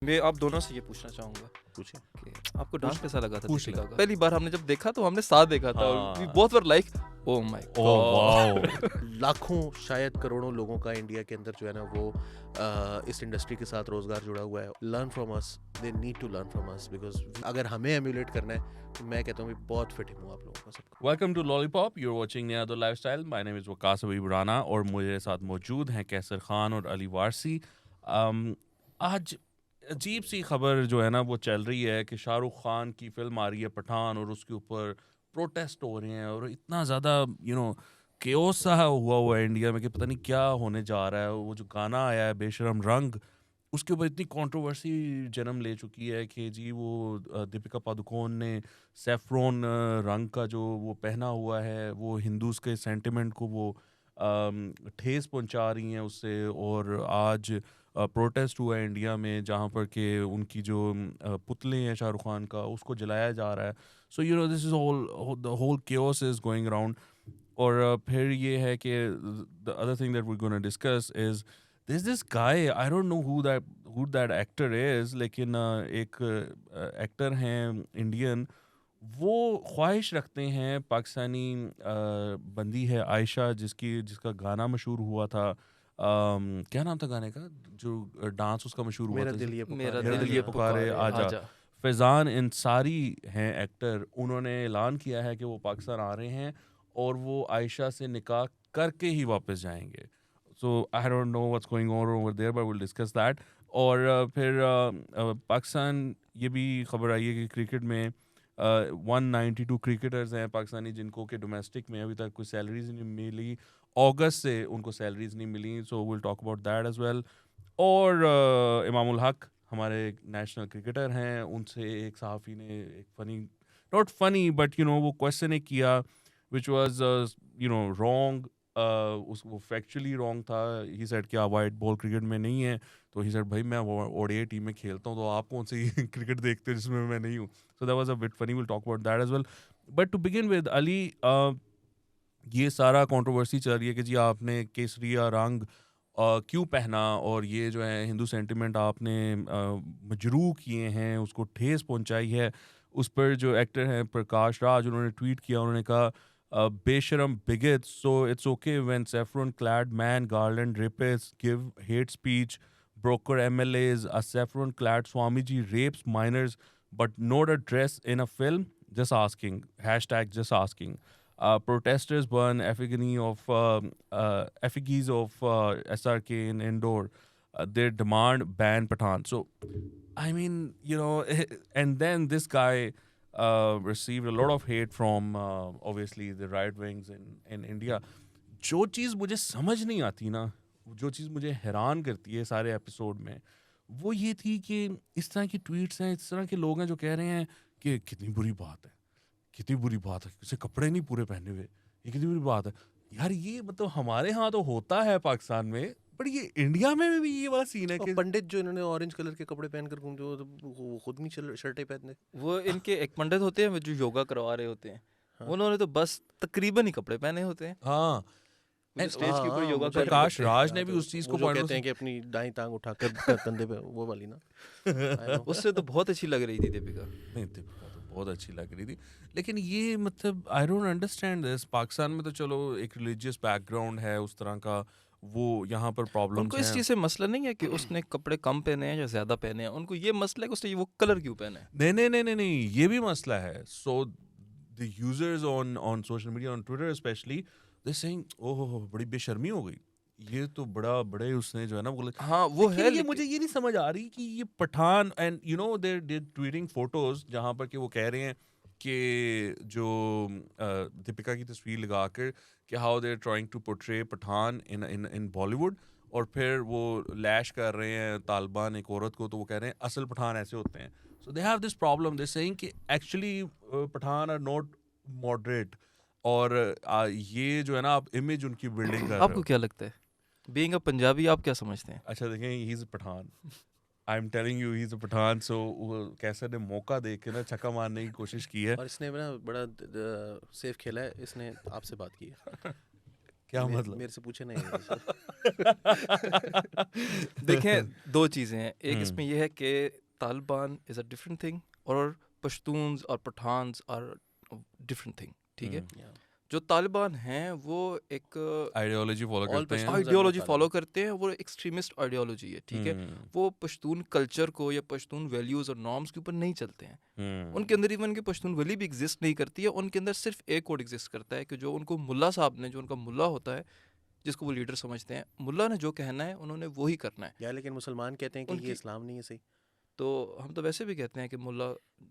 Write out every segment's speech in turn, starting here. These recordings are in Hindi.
मैं आप दोनों से ये पूछना चाहूँगा पूछिए। कि आपको डांस कैसा लगा था पूछ दीपिका ले। का? पहली बार हमने जब देखा तो हमने साथ देखा था और we हाँ। both were like, oh my oh god. Wow. लाखों शायद करोड़ों लोगों का इंडिया के अंदर जो है ना वो इस इंडस्ट्री के साथ रोजगार जुड़ा हुआ है. Learn from us, they need to learn from us because अगर हमें एम्यूलेट करना है तो मैं कहता हूँ कि बहुत फिटिंग हूँ आप लोगों का सबको. Welcome to lollipop, you are watching नियादो lifestyle. My name is Waqas Abib Rana और मेरे साथ मौजूद हैं कैसर खान और अली वारसी. आज अजीब सी खबर जो है ना वो चल रही है कि शाहरुख खान की फिल्म आ रही है पठान और उसके ऊपर प्रोटेस्ट हो रहे हैं और इतना ज़्यादा केओस सा हुआ है इंडिया में कि पता नहीं क्या होने जा रहा है. वो जो गाना आया है बेशरम रंग, उसके ऊपर इतनी कंट्रोवर्सी जन्म ले चुकी है कि जी वो दीपिका पादुकोण ने सैफ्रॉन रंग का जो वो पहना हुआ है वो हिंदूज के सेंटिमेंट को वो ठेस पहुंचा रही हैं उससे. और आज प्रोटेस्ट हुआ है इंडिया में जहाँ पर कि उनकी जो पुतले हैं शाहरुख खान का उसको जलाया जा रहा है. So this is the whole chaos is going around. और फिर ये है कि the other thing that we gonna discuss is there's this guy, I don't know who that actor is, लेकिन एक एक्टर हैं इंडियन, वो ख्वाहिश रखते हैं पाकिस्तानी बंदी है आयशा जिसका गाना मशहूर हुआ था. क्या नाम था गाने का जो डांस उसका मशहूर हुआ मेरा था? दिल ये मेरा पुकारे, दिल ये पुकारे आजा. आजा. फैज़ान इंसारी हैं एक्टर, उन्होंने ऐलान किया है कि वो पाकिस्तान आ रहे हैं और वो आयशा से निकाह करके ही वापस जाएंगे. So I don't know what's going on over there, but we'll discuss that. और फिर पाकिस्तान ये भी खबर आई है कि क्रिकेट में 192 क्रिकेटर्स हैं पाकिस्तानी जिनको कि डोमेस्टिक में अभी तक कोई सैलरीज नहीं मिली. अगस्त से उनको सैलरीज नहीं मिली. So will talk about that as well. और इमामुल हक हमारे नेशनल क्रिकेटर हैं, उनसे एक सहाफ़ी ने एक फ़नी, नॉट फ़नी बट वो क्वेश्चन एक किया विच वाज रॉन्ग. वो फैक्चुअली रॉन्ग था. ही सेड कि आप वाइट बॉल क्रिकेट में नहीं है. तो ही सेड भाई मैं ओडीआई टीम में खेलता हूँ तो आप कौन सी क्रिकेट देखते हो जिसमें मैं नहीं हूँ. So that was a bit funny. Will talk about that as well. But to begin with Ali, ये सारा कंट्रोवर्सी चल रही है कि जी आपने केसरिया रंग क्यों पहना और ये जो है हिंदू सेंटिमेंट आपने मजरूह किए हैं, उसको ठेस पहुंचाई है. उस पर जो एक्टर हैं प्रकाश राज, उन्होंने ट्वीट किया, उन्होंने कहा Besharam bigots, so it's okay when saffron-clad man garland rapists give hate speech. Broker MLAs, a saffron-clad Swamiji rapes minors, but not a dress in a film. Just asking. Hashtag just asking. Protesters burn effigies of SRK in Indore. They demand ban Pathan. So, I mean, and then this guy received a lot of hate from obviously the right wings in India. जो चीज़ मुझे समझ नहीं आती ना, जो चीज़ मुझे हैरान करती है सारे एपिसोड में, वो ये थी कि इस तरह की ट्वीट्स हैं, इस तरह के लोग हैं जो कह रहे हैं कि कितनी बुरी बात है, कितनी बुरी बात है, उसे कपड़े नहीं पूरे पहने हुए, ये कितनी बुरी बात है. यार ये मतलब हमारे यहाँ तो होता है पाकिस्तान में, पर ये इंडिया में भी ये वाला सीन है और कि पंडित जो इन्होंने ऑरेंज कलर के कपड़े पहनकर घूमते वो खुद नहीं शर्टें पहनते. वो इनके एक पंडित होते हैं जो योगा करवा रहे होते हैं. हाँ. उन्होंने तो बस तकरीबन ही कपड़े पहने होते हैं. हाँ. वो जो स्टेज के ऊपर योगा कर रहे प्रकाश होते हैं. राज ने भी उस चीज़ को वो जो point कहते हैं out- कि अपनी दाईं टांग उठाकर कंधे पे, वो वाली ना. I know. उससे तो बहुत अच्छी लग रही थी दीपिका. नहीं दीपिका तो बहुत अच्छी लग रही थी, लेकिन ये मतलब I don't understand this. Pakistan में तो चलो एक रिलीजियस बैकग्राउंड है उस तरह का, वो यहाँ पर प्रॉब्लम्स उनको इस हैं. चीज़ से मसला नहीं है कि उसने कपड़े कम पहने हैं या ज़्यादा पहने हैं. उनको ये मसला है कि उसने वो कलर क्यों पहना है. नहीं नहीं नहीं नहीं नहीं, ये भी मसला है. So the users on social media, on Twitter specially, they saying oh बड़ी बेशर्मी हो गई, ये तो बड़े उसने जो है ना बोले. हाँ वो लेकिन है, ये मुझे ये नहीं समझ आ रही कि ये Pathaan and they tweeting photos जहाँ पर कि वो कह रहे हैं कि जो दीपिका की तस्वीर लगाकर कि how they are trying to portray Pathan in Bollywood, और फिर वो लैश कर रहे हैं तालिबान एक औरत को, तो वो कह रहे हैं असल पठान ऐसे होते हैं. So they have this problem, they saying कि actually Pathan are not moderate. और ये जो है ना आप इमेज उनकी बिल्डिंग कर रहे आपको हो. क्या लगता है, बीइंग अ पंजाबी, आप क्या समझते हैं? अच्छा देखें, he is a Pathan. I am telling you he is a Pathan. So Qaiser ने मौका देख के ना छक्का मारने की कोशिश की है. और इसने ना बड़ा सेफ खेला है, इसने आपसे बात की है. क्या मतलब? मेरे से पूछे नहीं देखें दो चीज़ें हैं, एक इसमें यह है कि Taliban is a different thing और पश्तून्स और पठान्स आर डिफरेंट थिंग, ठीक है। जो तालिबान हैं वो एक आइडियोलॉजी फॉलो All करते हैं। Pashtuns ideology Taliban. फॉलो करते हैं, वो एक्सट्रीमिस्ट आइडियोलॉजी है, ठीक है। वो पश्तून कल्चर को या पश्तून वैल्यूज़ और नॉर्म्स के ऊपर नहीं चलते हैं। उनके अंदर इवन के पश्तून वैली भी एग्जिस्ट नहीं करती है, उनके अंदर सिर्फ एक कोड एग्जिस्ट करता है कि जो उनको मुल्ला साहब ने, जो उनका मुल्ला होता है जिसको वो लीडर समझते हैं, मुल्ला ने जो कहना है उन्होंने वो ही करना है। या लेकिन मुसलमान कहते हैं कि ये उनकी- इस्लाम नहीं है सही। तो हम तो वैसे भी कहते हैं कि मुल्ला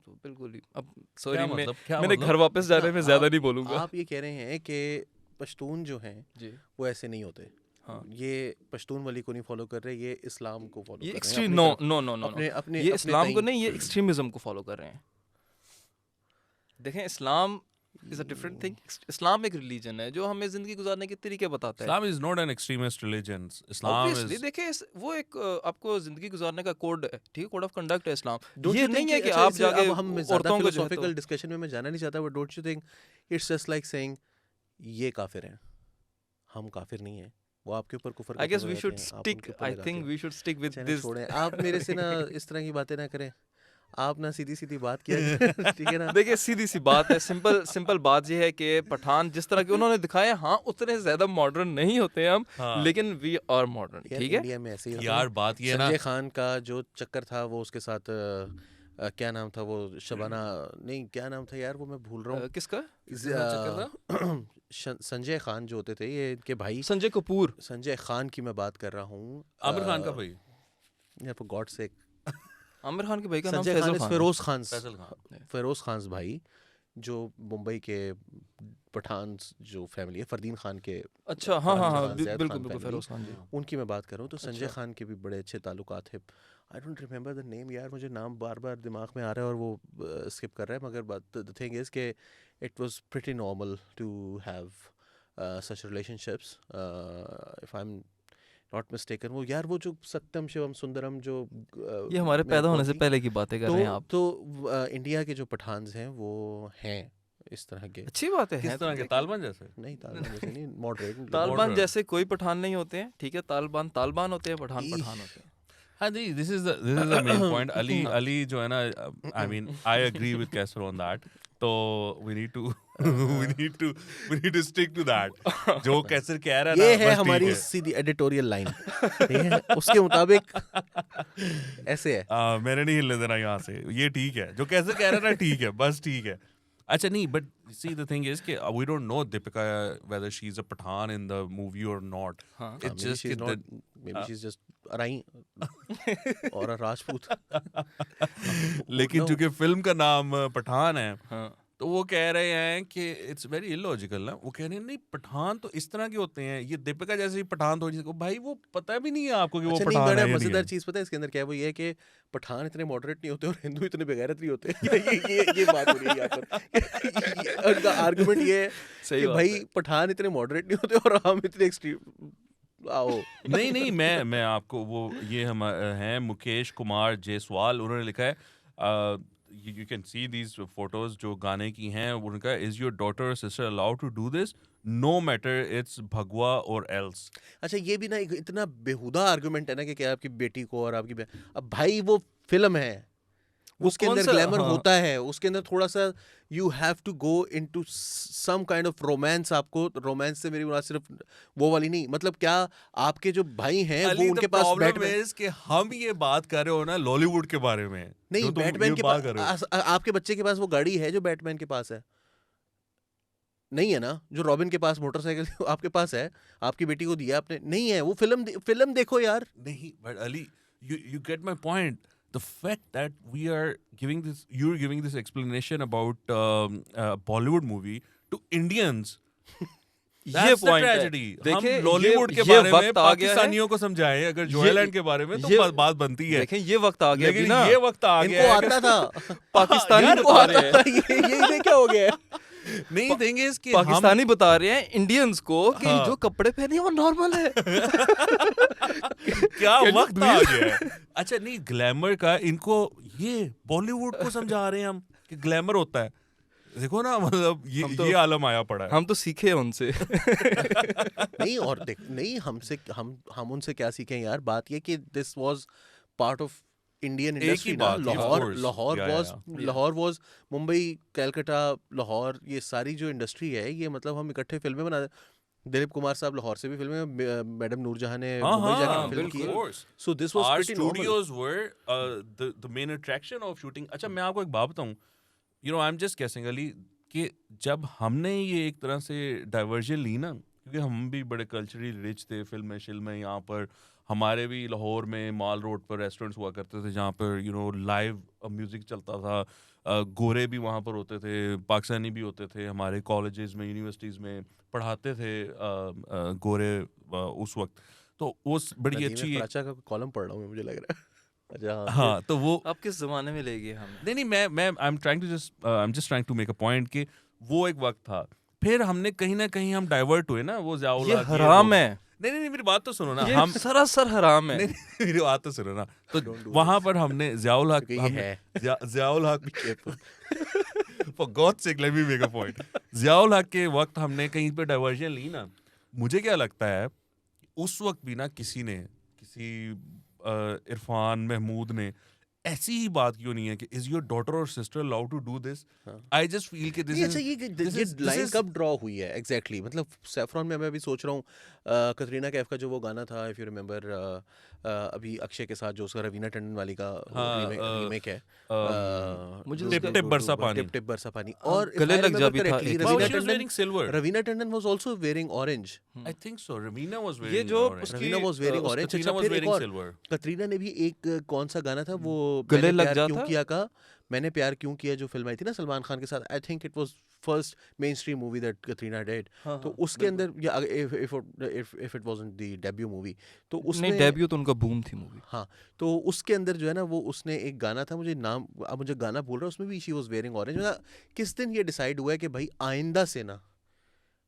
तो बिल्कुल ही, अब क्या सॉरी मतलब? क्या मैंने मतलब? घर वापस जाने में ज़्यादा आप- नहीं बोलूँगा आप ये कह रहे हैं कि पश्तून जो हैं जी। वो ऐसे नहीं होते। हाँ, ये पश्तून वाली को नहीं फॉलो कर रहे, ये इस्लाम को फॉलो ये कर रहे हैं एक्सट्रीम अपनी नो तरफ- नो नो नो अपने अपने ये अपने इस्लाम को ताईं- नहीं, ये एक्सट्रीमिज्म को फॉलो कर रहे हैं। देखें इस्लाम इज़ अ डिफरेंट थिंग। इस्लाम एक रिलीजन है जो हमें ज़िंदगी गुजारने के तरीके बताता है। Islam is not an extremist religion. Islam Obviously, is देखिए वो एक आपको जिंदगी गुजारने का कोड है, ठीक है, कोड ऑफ कंडक्ट है इस्लाम। Don't ये you नहीं think है कि अच्छा, आप इससे जाके अब हम ज़्यादा औरतों को जो है तो philosophical discussion में मैं जाना नहीं चाहता, but don't you think it's just like saying ये काफिर हैं, हम काफिर नहीं हैं, वो आपके ऊपर कुफर I guess we लगाते should हैं, आप stick उनके ऊपर I लगाते think हैं। we should stick with चलें, this। छोड़ें, आप मेरे से ना इस तरह की बातें ना करें, आप ना सीधी सीधी बात किया करें, ठीक है ना। देखिए सीधी सी बात है, सिंपल बात ये है कि पठान जिस तरह के उन्होंने दिखाया, हाँ उतने ज्यादा मॉडर्न नहीं होते हम, हाँ। लेकिन वी आर मॉडर्न, यार, ठीक है। इंडिया में ऐसे ही होता यार है। बात ये है ना, संजय खान का जो चक्कर था वो उसके साथ क्या नाम था वो, शबाना नहीं, क्या नाम था यार वो मैं भूल रहा हूँ। किसका? संजय खान जो होते थे, ये इनके भाई संजय कपूर। संजय खान की मैं बात कर रहा हूँ। आमिर खान का भाई यार for God sake, Aamir Khan के भाई का नाम संजय खान फैजल इज खान है। फिरोज खान, फैसल खान। फिरोज खान भाई जो मुंबई के पठान जो फैमिली है, फरदीन खान के, अच्छा, हाँ हाँ हाँ, खान, ज़ैद बिल्कुल खान बिल्कुल, family, फैरोज खान जी। उनकी मैं बात कर रहा हूँ। तो संजय अच्छा। खान के भी बड़े अच्छे ताल्लुकात थे। I don't remember the name यार, मुझे नाम बार बार दिमाग में आ रहा है और वो स्किप कर रहा है, मगर बात द थिंग इज़ के it was pretty normal to have such relationships, if I am not mistaken. वो यार वो जो सत्यम शिवम सुंदरम जो ये हमारे पैदा होने से पहले की बातें कर रहे हैं आप। तो इंडिया के जो पठान्स हैं वो हैं इस तरह के। अच्छी बात है। किस तरह के? तालिबान जैसे? नहीं तालिबान जैसे नहीं, मॉडरेट। तालिबान Moderate. जैसे कोई पठान नहीं होते हैं, ठीक है। तालिबान होते हैं, पठान होते हैं। हाँ जी, this is the main point. Ali जो है ना, I mean I agree with Kaisar on that. तो we need to stick to that. जो कैसर कह रहा है ना, ये है बस ठीक हमारी सीधी एडिटोरियल लाइन, ठीक है, उसके मुताबिक ऐसे है। मैंने नहीं हिलने देना यहाँ से, ये ठीक है, जो कैसर कह रहा है ना ठीक है, बस ठीक है। अच्छा नहीं, but see the thing is कि we don't know Deepika whether she's a Pathan in the movie or not. हाँ। It's Maybe just she's कि not, maybe she's just अराई और a राजपूत। लेकिन No. चूंकि फिल्म का नाम पठान है, हाँ। तो वो कह रहे हैं कि इट्स वेरी इलॉजिकल ना। वो कह रहे हैं नहीं, पठान तो इस तरह के होते हैं, ये दीपिका जैसे ही पठान थोड़ी सी, भाई वो पता भी नहीं है आपको कि वो अच्छा नहीं, पठान है बड़ा या नहीं मजेदार है। चीज पता है इसके अंदर क्या है, वो ये है कि पठान इतने मॉडरेट नहीं होते और हिंदू इतने बेगैरत नहीं होते। ये बात हो रही है यहाँ पर। उनका आर्गुमेंट ये है सही कि बात भाई है। पठान इतने मॉडरेट नहीं होते और हम इतने एक्सट्रीम। आओ नहीं मैं आपको वो ये हम हैं मुकेश कुमार जायसवाल, उन्होंने लिखा है you can see these photos जो गाने की हैं, उनका is your daughter or sister allowed to do this no matter it's भगवा or else। अच्छा ये भी ना एक इतना बेहुदा आर्गुमेंट है ना कि क्या आपकी बेटी को और आपकी अब भाई वो फिल्म है, उसके कौन अंदर सा- ग्लैमर हाँ। होता है, उसके अंदर थोड़ा सा you have to go into some kind of romance. आपको रोमांस से मेरी मुराद सिर्फ वो वाली नहीं, मतलब क्या आपके जो भाई हैं वो उनके पास बैटमैन is कि हम ये बात कर रहे हो ना लॉलीवुड के बारे में, नहीं, जो तुम बैटमैन ये के बात पास कर रहे हो। आपके बच्चे के पास वो गाड़ी है जो बैटमैन के पास है, नहीं है ना? जो रॉबिन के पास मोटरसाइकिल आपके पास है, आपकी बेटी को दिया आपने, नहीं है। वो फिल्म देखो यार। नहीं, but Ali, you get my point. The fact that you're giving this explanation about Bollywood movie to Indians, ये that's the पॉइंट है। tragedy. देखिए, हम लॉलीवुड के ये बारे में वक्त आ गया है। पाकिस्तानियों को समझाएं, अगर जोएलैंड के बारे में तो ये- बात बनती है। देखें ये वक्त आ गया अभी लेकिन ना, ये वक्त आ गया इनको है कि- आता था, पाकिस्तानी यार, बता रहे हैं, ये क्या हो गया है? नहीं, थिंग इज कि पाकिस्तानी बता रहे हैं इंडियंस को कि हाँ। जो कपड़े पहने हैं वो नॉर्मल है। क्या Can you वक्त आ गया है। अच्छा नहीं, ग्लैमर का इनको ये बॉलीवुड को समझा रहे हैं हम कि ग्लैमर होता है। देखो ना, मतलब ये आलम आया पड़ा है। हम तो सीखे हैं उनसे। नहीं, और देख, नहीं, हम उनसे क्या सीखें यार, बात ये कि this was part of Indian एक ही इंडस्ट्री ना। बात थी, of course. Yeah. Lahore was Mumbai, Calcutta, Lahore, ये सारी जो इंडस्ट्री है, ये मतलब हम इकट्ठे फिल्में बना, दिलीप कुमार साहब लाहौर से भी फिल्में, मैडम नूरजहां ने मुंबई जाके फिल्म की है। So this was Our pretty normal. studios were the main attraction of shooting. अच्छा, मैं आपको एक बात बताऊं, I'm just guessing अली, कि जब हमने ये एक तरह से डाइवर्जन ली ना, क्योंकि हम भी बड़े कल्चरली रिच थे, फिल्में यहाँ पर हमारे भी लाहौर में माल रोड पर रेस्टोरेंट्स हुआ करते थे जहाँ पर लाइव म्यूजिक चलता था, गोरे भी वहाँ पर होते थे, पाकिस्तानी भी होते थे, हमारे कॉलेजेस में, यूनिवर्सिटीज़ में पढ़ाते थे गोरे उस वक्त, तो वो बड़ी अच्छी प्राचा का कॉलम पढ़ रहा हूँ, मुझे लग रहा है। अच्छा, हाँ, तो वो आप किस जमाने में ले गए हम? नहीं, मैं I am just trying to make a point कि वो एक वक्त था, फिर हमने कहीं ना कहीं हम डाइवर्ट हुए ना, वो ज़ियाउल ये हक, हराम है, नहीं, मेरी बात तो सुनो ना, ये हम सरासर हराम है। नहीं, मेरी बात तो सुनो ना, तो Don't do वहां पर हमने ज़ियाउल हक, क्योंकि ये है। ज़ियाउल हक, for God's sake let me make a point, Ziaul हक के वक्त हमने कहीं पे डाइवर्जन ली ना, मुझे क्या लगता है उस वक्त भी ना किसी इरफान महमूद ने ऐसी ही बात क्यों नहीं है कि इज योर डॉटर और sister allowed to do this, I just feel कि नहीं, अच्छा, ये लाइन कब ड्रॉ हुई है एग्जैक्टली? मतलब सैफरॉन में मैं अभी सोच रहा हूँ, कतरीना कैफ का जो वो गाना था, इफ यू रिमेंबर, अभी अक्षय के साथ जो उसका रवीना टंडन वाली का रीमेक है, मुझे टिप टिप बरसा पानी, टिप टिप बरसा पानी, और गले लग जा भी था एक Wow, she was wearing silver. Raveena Tandon was also wearing orange. I think so. Ravina was wearing ये जो orange. उसकी Raveena was wearing orange. Katrina was wearing silver. Katrina ने भी एक कौन सा गाना था वो, गले मैंने लग प्यार जा क्यों था? किया का, मैंने प्यार क्यों किया, जो फिल्म आई थी ना सलमान खान के साथ, I think it was first main stream movie that Katrina did. तो उसके अंदर, या if it wasn't the debut movie, तो उसमें नहीं, डेब्यू तो उनका बूम थी मूवी। हाँ, तो उसके अंदर जो है ना, वो उसने एक गाना था, मुझे नाम, अब मुझे गाना बोल रहा है, उसमें भी शी वाज वेयरिंग ऑरेंज। किस दिन ये डिसाइड हुआ है कि भाई आइंदा से ना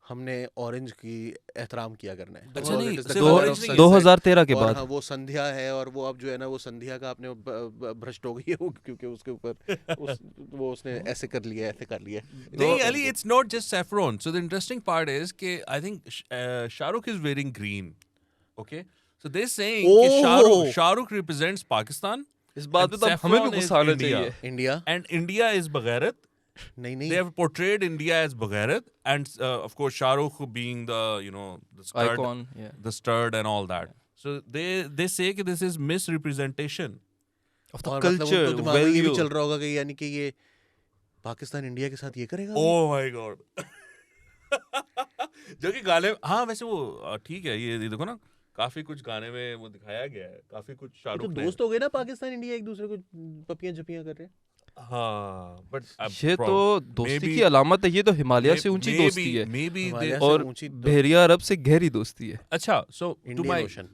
हमने ऑरेंज की एहतराम किया करना है। अच्छा, नहीं, Because it is the सिर्फ colour orange of नहीं, sunset। 2013 के और बाद हाँ, वो संध्या है, और वो अब जो है ना, वो संध्या का अपने भ्रष्ट हो गई है वो, क्योंकि उसके ऊपर वो उसने ऐसे कर लिया, ऐसे कर लिया। नहीं, Ali, it's not just saffron. So the interesting part is कि I think Shahrukh is wearing green. Okay, so they're saying कि Shahrukh represents Pakistan. इस बात पे and तो अब हमें भी saffron is गुस्सा आना India. चाहिए। India, And India is Bagharat. नहीं, They have portrayed India as Bagharat, and of course Shahrukh being the the stud, Icon, yeah. the stud and all that. So they say that this is misrepresentation. Of the और मतलब culture, उनको दिमाग में ये भी value. चल रहा होगा कि यानी कि ये पाकिस्तान इंडिया के साथ ये करेगा। Oh my god. जो कि गाने, हाँ वैसे वो ठीक है, ये देखो ना, काफी कुछ गाने में वो दिखाया गया है, काफी कुछ ये शाहरुख तो ने, दोस्त हो गए ना, पाकिस्तान इंडिया एक दूसरे को पपियां झपियां कर रहे हैं। हाँ, but ये तो दोस्ती की अलामत है, ये तो हिमालय से ऊंची दोस्ती है, maybe हिमालय they, से और ऊंची बहरिया अरब से गहरी दोस्ती है। अच्छा, so to Indian my Ocean.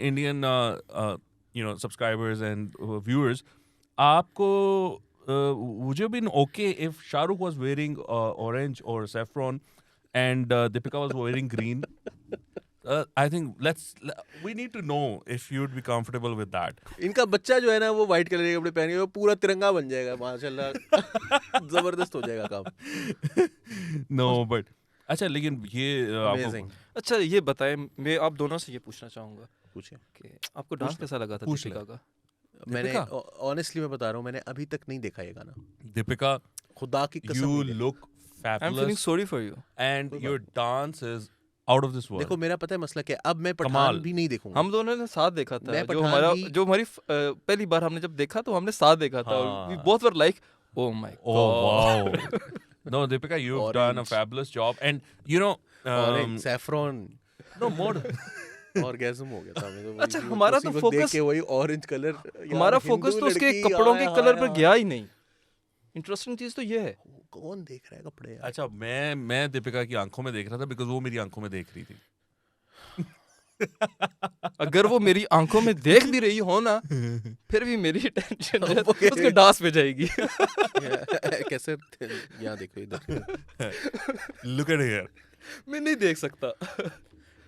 Indian subscribers and viewers, आपको would you have been okay if Shahrukh was wearing orange or saffron and Deepika was wearing green? I think we need to know if you'd be comfortable with that. इनका बच्चा जो है ना, वो व्हाइट कलर के कपड़े पहन के वो पूरा तिरंगा बन जाएगा माशाल्लाह। जबरदस्त हो जाएगा काम। No, but अच्छा, लेकिन ये Amazing। अच्छा, ये बताएं, मैं आप दोनों से ये पूछना चाहूंगा पूछे, कि आपको डांस कैसा लगा था पूछ ले। दीपिका का? मैंने दीपिका? ऑनेस्टली मैं बता रहा हूँ, मैंने अभी तक नहीं देखा ये गाना। Deepika, खुदा की कसम you नहीं देखा। look I am feeling fabulous sorry for you. and your dance is out of this world. देखो, मेरा पता है मसला क्या है, अब मैं पठान कमाल। भी नहीं देखूंगा। हम दोनों ने साथ देखा था, मैं जो पठान हमारी पहली बार हमने जब देखा तो हमने साथ देखा था, हाँ। We both were like, oh my Oh wow. No, Deepika, you've done a Orange. fabulous job, and orange, saffron, no more. Orgasm हो गया था हमें तो। अच्छा, हमारा तो focus- वही ऑरेंज कलर, हमारा फोकस तो उसके कपड़ों के कलर पर गया ही नहीं। इंटरेस्टिंग चीज तो ये है। कौन देख रहा है कपड़े यार? अच्छा, मैं दीपिका की आंखों में देख रहा था, बिकॉज वो मेरी आंखों में देख रही थी। अगर वो मेरी आंखों में देख भी रही हो ना, फिर भी मेरी टेंशन जो है उसके डांस पे जाएगी। कैसे यहाँ देखो इधर। Look at here. मैं नहीं देख सकता।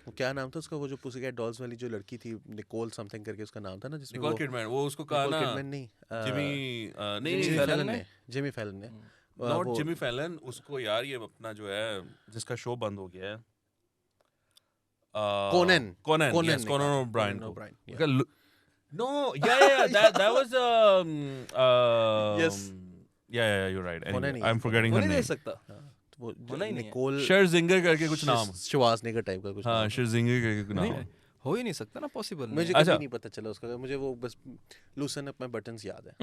वो क्या नाम था उसका, वो जो पुसीकैट डॉल्स वाली जो लड़की थी, निकोल समथिंग करके उसका नाम था ना, जिसमें निकोल किडमैन, वो उसको कहा ना, किडमैन नहीं, जिमी नहीं जिमी नहीं, फैलन फैलन ने? ने, जिमी फैलन ने नॉट वो जिमी फैलन, उसको यार ये अपना जो है जिसका शो बंद हो गया है Conan yes, ने Conan कहा था, O'Brien Conan को O'Brien, yeah. उसका no yeah that was Yes. yeah you're right Conan anyway ही है, I'm forgetting वो her नहीं दे name सकता, हाँ, तो वो होना ही नहीं है। निकोल Scherzinger करके कुछ नाम, श्वासनेगर टाइप का कुछ हाँ नाम है। Scherzinger करके कुछ नहीं नाम है। हो ही नहीं सकता ना, पॉसिबल मुझे नहीं। कभी अच्छा। नहीं पता चला उसका, मुझे वो बस लूसन अप माय बटन्स याद है।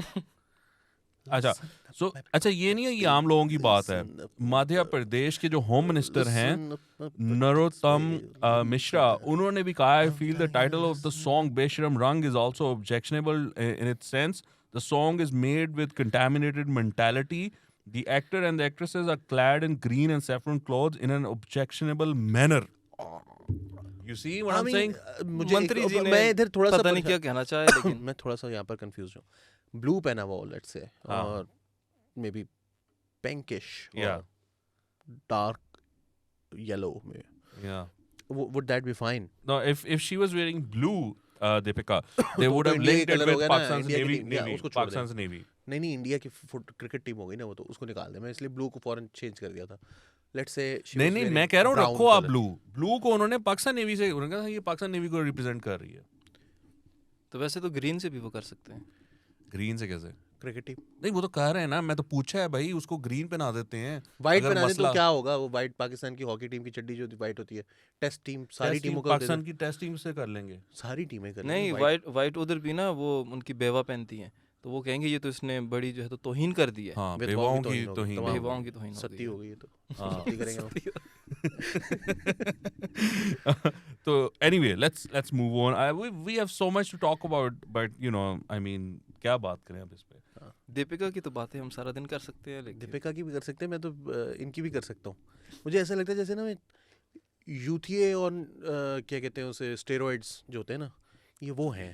अच्छा सो अच्छा ये नहीं है, ये आम लोगों की बात है। मध्य प्रदेश के जो होम मिनिस्टर हैं नरोत्तम मिश्रा, उन्होंने भी कहा I feel the title of the song Besharam Rang is also objectionable in its sense the song is made with contaminated mentality the actor and the actresses are clad in green and saffron clothes in an objectionable manner. You see what I am saying? मंत्री जी ने मैं इधर थोड़ा सा पता नहीं क्या कहना चाहे, लेकिन मैं थोड़ा सा यहाँ पर कंफ्यूज हूँ। ब्लू पहना हुआ लेट्स से हाँ। और may be pinkish Yeah. Dark yellow में, Yeah. would that be fine? No, if she was wearing blue, Deepika, they would तो have इंडिया linked के it colour हो with गया ना, Pakistan's इंडिया की navy, टीम, या, navy, उसको छोड़ दे। Pakistan's navy. नहीं इंडिया की क्रिकेट टीम हो गई ना, वो तो उसको निकाल दे। मैं इसलिए ब्लू को फौरन चेंज कर दिया था। लेट्स से नहीं मैं कह रहा हूँ रखो आप ब्लू को, उन्होंने पाकिस्तान नेवी से, उन्होंने कहा ये पाकिस्तान नेवी को रिप्रेजेंट कर रही है। तो वैसे तो ग्रीन से भी वो कर सकते हैं। ग्रीन से कैसे? क्रिकेट टीम नहीं वो तो कह रहे हैं ना, मैं तो पूछा है भाई, उसको ग्रीन पहना देते हैं। व्हाइट अगर बना दे तो मसला- क्या होगा? वो व्हाइट पाकिस्तान की हॉकी टीम की चड्डी जो व्हाइट होती है, टेस्ट टीम सारी टेस्ट टीम टीमों को पाकिस्तान की टेस्ट टीम से कर लेंगे। सारी टीमें कर नहीं, वाइट उधर भी ना वो उनकी बेवा पहनती हैं, तो वो कहेंगे ये तो इसने बड़ी जो है तो तौहीन कर दी है। हाँ बेवाओं बेवाओं की की तौहीन तो होगी, बेवाओं की तौहीन हो सत्ती गई हो गई है तो हाँ। सत्ती करेंगे हम। So anyway, let's move on. We have so much to talk about, but you know, I mean, क्या बात करें अब इस पे? दीपिका की तो बातें हम सारा दिन कर सकते हैं, लेकिन दीपिका की भी कर सकते हैं, मैं तो इनकी भी कर सकता हूँ। मुझे ऐसा लगता है जैसे ना मैं यूथिए और क्या कहते हैं उसे, स्टेरॉइड्स जो होते हैं ना, ये वो हैं।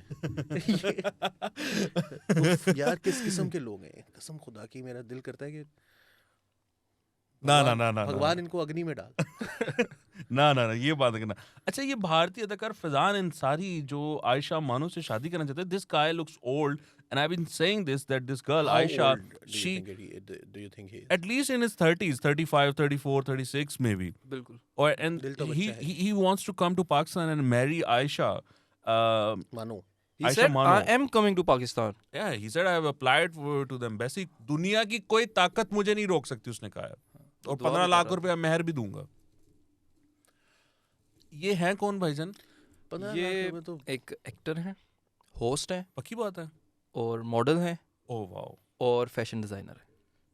उफ, यार किस किस्म के लोग हैं, कसम खुदा की मेरा दिल करता है कि ना भगवान इनको अग्नि में डाल। ना ये बात करना। अच्छा ये भारतीय अदाकार फैजान अंसारी जो आयशा मानो से शादी करना चाहते हैं, this guy looks old and I have been saying this that this girl How Ayesha, old do she you think he is? at least in his 30s, 35, 34, 36 maybe. बिल्कुल। Or and दिल तो he, बच्चा है। he wants to come to Pakistan and marry Aisha. मानो He Aisha said, Mano. I am coming to Pakistan. Yeah, he said I have applied to the embassy. दुनिया की कोई ताकत मुझे नहीं रोक सकती, उसने कहा है। और दुआ 15 भी लाख कर रहा रुपया मेहर भी दूंगा। ये है कौन भाईजान? 15 ये लाख रुपए तो एक एक्टर हैं, होस्ट हैं पक्की बात है? और मॉडल हैं ओह वाओ, और फैशन डिज़ाइनर हैं।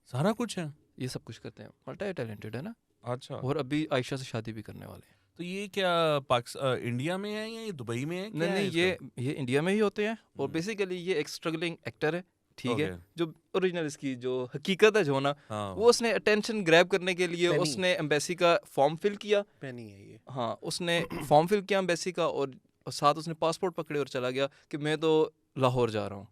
सारा कुछ है। ये सब कुछ करते हैं, मल्टी टैलेंटेड है ना। अच्छा, और अभी आयशा से शादी भी करने वाले हैं। तो ये क्या इंडिया में है या ये दुबई में है? नहीं नहीं, ये इंडिया में ही होते हैं, और हम्म। बेसिकली ये एक स्ट्रगलिंग एक्टर है, ठीक है। Okay. जो ओरिजिनल इसकी जो हकीकत है जो ना, हाँ, वो उसने अटेंशन ग्रैब करने के लिए Penny. उसने एम्बेसी का फॉर्म फिल किया। पेनी है ये। हाँ, उसने फॉर्म फिल किया एम्बेसी का, और साथ उसने पासपोर्ट पकड़े और चला गया कि मैं तो लाहौर जा रहा हूँ,